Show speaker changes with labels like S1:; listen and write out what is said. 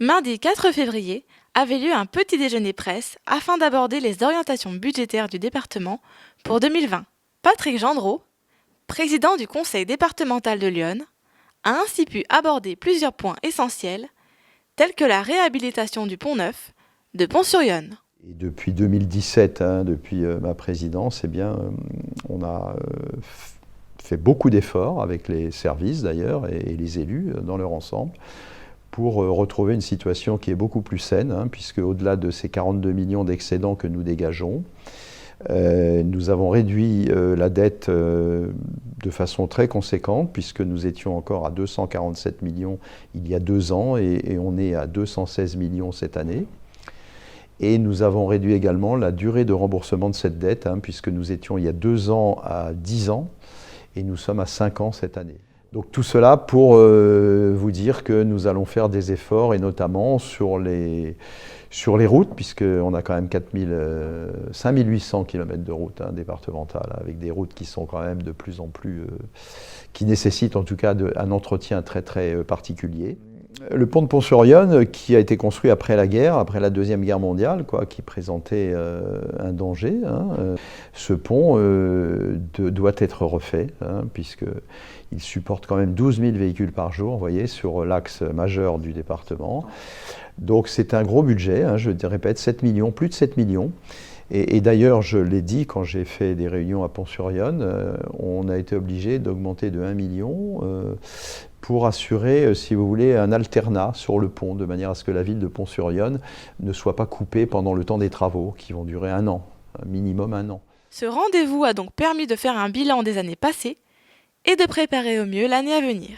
S1: Mardi 4 février avait lieu un petit déjeuner presse afin d'aborder les orientations budgétaires du département pour 2020. Patrick Gendreau, président du conseil départemental de l'Yonne, a ainsi pu aborder plusieurs points essentiels tels que la réhabilitation du pont neuf de Pont-sur-Yonne.
S2: Et depuis 2017, depuis ma présidence, on a fait beaucoup d'efforts avec les services d'ailleurs et les élus dans leur ensemble pour retrouver une situation qui est beaucoup plus saine, puisque au-delà de ces 42 millions d'excédents que nous dégageons, nous avons réduit la dette de façon très conséquente, puisque nous étions encore à 247 millions il y a 2 ans et on est à 216 millions cette année. Et nous avons réduit également la durée de remboursement de cette dette, puisque nous étions il y a 2 ans à 10 ans et nous sommes à 5 ans cette année. Donc tout cela pour vous dire que nous allons faire des efforts, et notamment sur les routes, puisqu'on a quand même 5800 km de routes départementales, avec des routes qui sont quand même de plus en plus, qui nécessitent en tout cas un entretien très très particulier. Le pont de Pont-sur-Yonne, qui a été construit après la guerre, après la Deuxième Guerre mondiale, qui présentait un danger, ce pont doit être refait, puisqu'il supporte quand même 12 000 véhicules par jour, vous voyez, sur l'axe majeur du département. Donc c'est un gros budget, je répète, 7 millions, plus de 7 millions. Et d'ailleurs, je l'ai dit quand j'ai fait des réunions à Pont-sur-Yonne, on a été obligé d'augmenter de 1 million pour assurer, si vous voulez, un alternat sur le pont, de manière à ce que la ville de Pont-sur-Yonne ne soit pas coupée pendant le temps des travaux, qui vont durer 1 an, un minimum 1 an.
S1: Ce rendez-vous a donc permis de faire un bilan des années passées et de préparer au mieux l'année à venir.